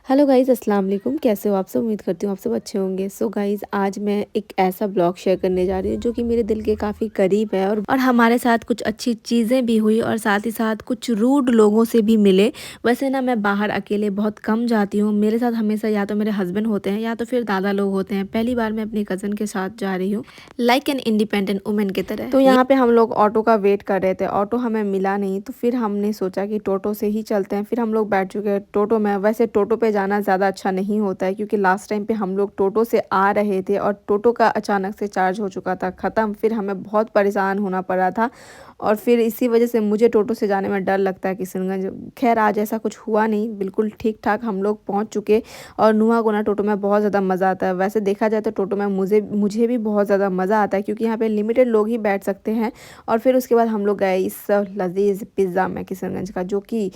Hello guys, अस्सलाम वालेकुम। कैसे हो आप सब? उम्मीद करती हूँ आप सब अच्छे होंगे। सो गाइज़, आज मैं एक ऐसा ब्लॉग शेयर करने जा रही हूँ जो कि मेरे दिल के काफ़ी करीब है और हमारे साथ कुछ अच्छी चीज़ें भी हुई और साथ ही साथ कुछ रूड लोगों से भी मिले। वैसे ना मैं बाहर अकेले बहुत कम जाती हूँ। मेरे साथ हमेशा या तो मेरे हस्बैंड होते हैं या तो फिर दादा लोग होते हैं। पहली बार मैं अपनी कज़न के साथ जा रही हूँ, लाइक एन इंडिपेंडेंट वुमेन की तरह। तो यहाँ पे हम लोग ऑटो का वेट कर रहे थे। ऑटो हमें मिला नहीं, तो फिर हमने सोचा कि टोटो से ही चलते हैं। फिर हम लोग बैठ चुके हैं टोटो में। वैसे टोटो पे जाना ज़्यादा अच्छा नहीं होता है, क्योंकि लास्ट टाइम पे हम लोग टोटो से आ रहे थे और टोटो का अचानक से चार्ज हो चुका था ख़त्म। फिर हमें बहुत परेशान होना पड़ा था और फिर इसी वजह से मुझे टोटो से जाने में डर लगता है किशनगंज। खैर आज ऐसा कुछ हुआ नहीं, बिल्कुल ठीक ठाक हम लोग पहुँच चुके। और नुआ गोना टोटो में बहुत ज़्यादा मज़ा आता है। वैसे देखा जाए तो टोटो में मुझे भी बहुत ज़्यादा मज़ा आता है, क्योंकि यहाँ पे लिमिटेड लोग ही बैठ सकते हैं। और फिर उसके बाद हम लोग गए इस लजीज़ पिज़्ज़ा में किशनगंज का, जो कि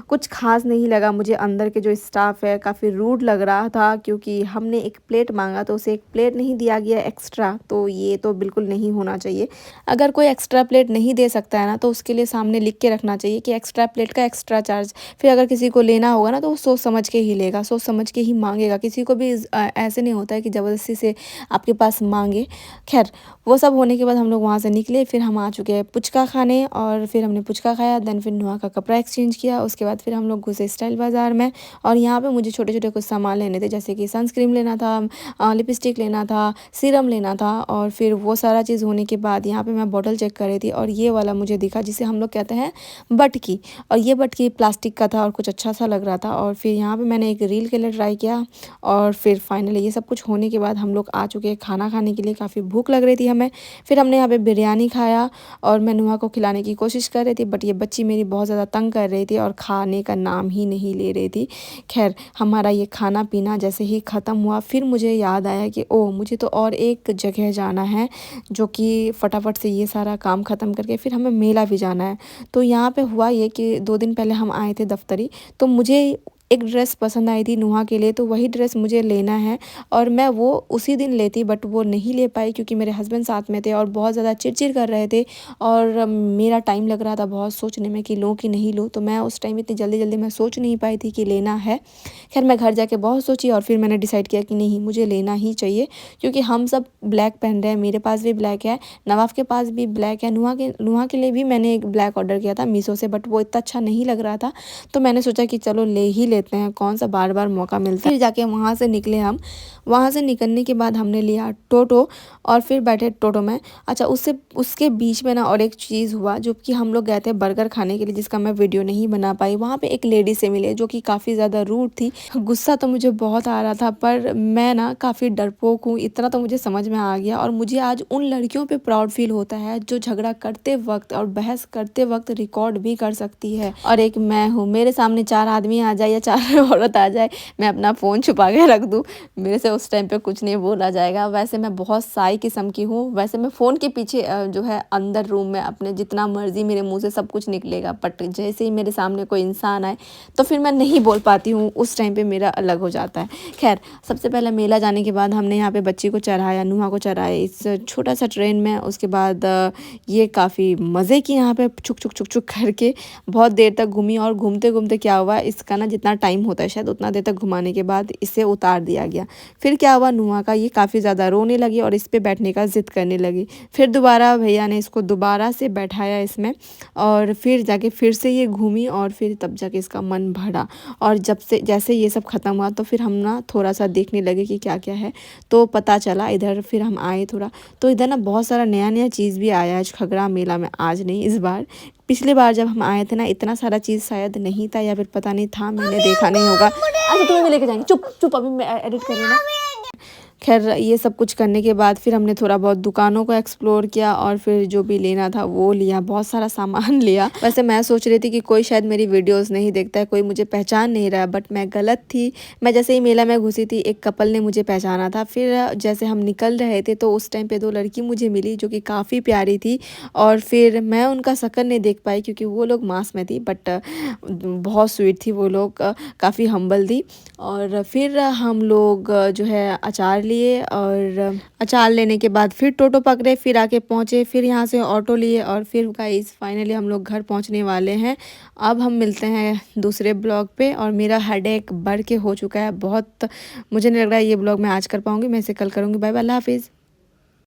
कुछ खास नहीं लगा मुझे। अंदर के जो स्टाफ है काफ़ी रूड लग रहा था, क्योंकि हमने एक प्लेट मांगा तो उसे एक प्लेट नहीं दिया गया एक्स्ट्रा। तो ये तो बिल्कुल नहीं होना चाहिए। अगर कोई एक्स्ट्रा प्लेट नहीं दे सकता है ना, तो उसके लिए सामने लिख के रखना चाहिए कि एक्स्ट्रा प्लेट का एक्स्ट्रा चार्ज। फिर अगर किसी को लेना होगा ना, तो वो सोच समझ के ही लेगा, सोच समझ के ही मांगेगा। किसी को भी ऐसे नहीं होता है कि ज़बरदस्ती से आपके पास मांगे। खैर वो सब होने के बाद हम लोग वहाँ से निकले। फिर हम आ चुके हैं पुचका खाने और फिर हमने पुचका खाया। देन फिर नुआ का कपड़ा एक्सचेंज किया। उसके बाद फिर हम लोग घुसे स्टाइल बाज़ार में और यहाँ पे मुझे छोटे छोटे कुछ सामान लेने थे, जैसे कि सनस्क्रीन लेना था, लिपस्टिक लेना था, सीरम लेना था। और फिर वो सारा चीज़ होने के बाद यहाँ पे मैं बॉटल चेक कर रही थी और ये वाला मुझे दिखा, जिसे हम लोग कहते हैं बटकी। और ये बटकी प्लास्टिक का था और कुछ अच्छा सा लग रहा था। और फिर यहाँ पे मैंने एक रील के लिए ट्राई किया और फिर फाइनली ये सब कुछ होने के बाद हम लोग आ चुके हैं खाना खाने के लिए। काफ़ी भूख लग रही थी हमें। फिर हमने यहाँ पे बिरयानी खाया और मैं नुआ को खिलाने की कोशिश कर रही थी, बट ये बच्ची मेरी बहुत ज़्यादा तंग कर रही थी और खाने का नाम ही नहीं ले रही थी। खैर हमारा ये खाना पीना जैसे ही ख़त्म हुआ, फिर मुझे याद आया कि ओ मुझे तो और एक जगह जाना है, जो कि फटाफट से ये सारा काम ख़त्म करके फिर हमें मेला भी जाना है। तो यहाँ पे हुआ ये कि 2 दिन पहले हम आए थे दफ्तरी, तो मुझे एक ड्रेस पसंद आई थी नुहा के लिए, तो वही ड्रेस मुझे लेना है और मैं वो उसी दिन लेती, बट वो नहीं ले पाई क्योंकि मेरे हस्बैंड साथ में थे और बहुत ज़्यादा चिड़चिड़ कर रहे थे और मेरा टाइम लग रहा था बहुत सोचने में कि लूँ कि नहीं लूँ। तो मैं उस टाइम इतनी जल्दी जल्दी मैं सोच नहीं पाई थी कि लेना है। खैर मैं घर जाके बहुत सोची और फिर मैंने डिसाइड किया कि नहीं, मुझे लेना ही चाहिए, क्योंकि हम सब ब्लैक पहन रहे हैं। मेरे पास भी ब्लैक है, नवाफ़ के पास भी ब्लैक है। नुहा के लिए भी मैंने एक ब्लैक ऑर्डर किया था मीशो से, बट वो इतना अच्छा नहीं लग रहा था। तो मैंने सोचा कि चलो ले ही लेते हैं, कौन सा बार बार मौका मिलता है। फिर जाके वहाँ से निकले हम। वहाँ से निकलने के बाद हमने लिया टोटो और फिर बैठे टोटो में। अच्छा उसके बीच में ना और एक चीज़ हुआ, जो कि हम लोग गए थे बर्गर खाने के लिए, जिसका मैं वीडियो नहीं बना पाई। वहाँ पे एक लेडी से मिले जो कि काफ़ी ज़्यादा रूड थी। गुस्सा तो मुझे बहुत आ रहा था, पर मैं ना काफ़ी डरपोक हूँ, इतना तो मुझे समझ में आ गया। और मुझे आज उन लड़कियों पे प्राउड फील होता है जो झगड़ा करते वक्त और बहस करते वक्त रिकॉर्ड भी कर सकती है। और एक मैं हूँ, मेरे सामने 4 आदमी आ जाए या 4 औरत आ जाए, मैं अपना फ़ोन छुपा के रख दूँ, मेरे से उस टाइम पे कुछ नहीं बोला जाएगा। वैसे मैं बहुत साई किस्म की हूँ। वैसे मैं फ़ोन के पीछे जो है अंदर रूम में अपने जितना मर्ज़ी मेरे मुँह से सब कुछ निकलेगा, बट जैसे ही मेरे सामने कोई इंसान आए तो फिर मैं नहीं बोल पाती हूँ, उस टाइम पे मेरा अलग हो जाता है। खैर सबसे पहले मेला जाने के बाद हमने यहाँ पे बच्ची को चढ़ाया, नुहा को चढ़ाया इस छोटा सा ट्रेन में। उसके बाद ये काफ़ी मज़े की यहाँ पे छुक छुक छुक छुक करके बहुत देर तक घूमी। और घूमते घूमते क्या हुआ, इसका ना जितना टाइम होता है शायद उतना देर तक घुमाने के बाद इसे उतार दिया गया। फिर क्या हुआ, नुआ का ये काफ़ी ज़्यादा रोने लगी और इस पे बैठने का ज़िद करने लगी। फिर दोबारा भैया ने इसको दोबारा से बैठाया इसमें और फिर जाके फिर से ये घूमी और फिर तब जाके इसका मन भरा। और जब से जैसे ये सब ख़त्म हुआ तो फिर हम ना थोड़ा सा देखने लगे कि क्या क्या है, तो पता चला इधर। फिर हम आए थोड़ा, तो इधर ना बहुत सारा नया नया चीज़ भी आया आज खगड़ा मेला में। आज नहीं, इस बार। पिछले बार जब हम आए थे ना, इतना सारा चीज़ शायद नहीं था या फिर पता नहीं था, मैंने देखा नहीं होगा। अच्छा तुम्हें भी लेके जाएंगे, चुप चुप, अभी मैं एडिट कर रही हूँ ना। खैर ये सब कुछ करने के बाद फिर हमने थोड़ा बहुत दुकानों को एक्सप्लोर किया और फिर जो भी लेना था वो लिया, बहुत सारा सामान लिया। वैसे मैं सोच रही थी कि कोई शायद मेरी वीडियोस नहीं देखता है, कोई मुझे पहचान नहीं रहा, बट मैं गलत थी। मैं जैसे ही मेला में घुसी थी, एक कपल ने मुझे पहचाना था। फिर जैसे हम निकल रहे थे तो उस टाइम पे 2 लड़की मुझे मिली जो कि काफ़ी प्यारी थी। और फिर मैं उनका शक्ल नहीं देख पाई क्योंकि वो लोग मास्क में थी, बट बहुत स्वीट थी वो लोग, काफ़ी हम्बल थी। और फिर हम लोग जो है अचार लिए लिए और अचार लेने के बाद फिर टोटो पकड़े, फिर आके पहुँचे, फिर यहाँ से ऑटो लिए और फिर गाइस फाइनली हम लोग घर पहुँचने वाले हैं। अब हम मिलते हैं दूसरे ब्लॉग पे और मेरा हेडेक बढ़ के हो चुका है बहुत। मुझे नहीं लग रहा है ये ब्लॉग मैं आज कर पाऊँगी, मैं इसे कल करूँगी। बाय बाय, अल्लाह हाफिज़।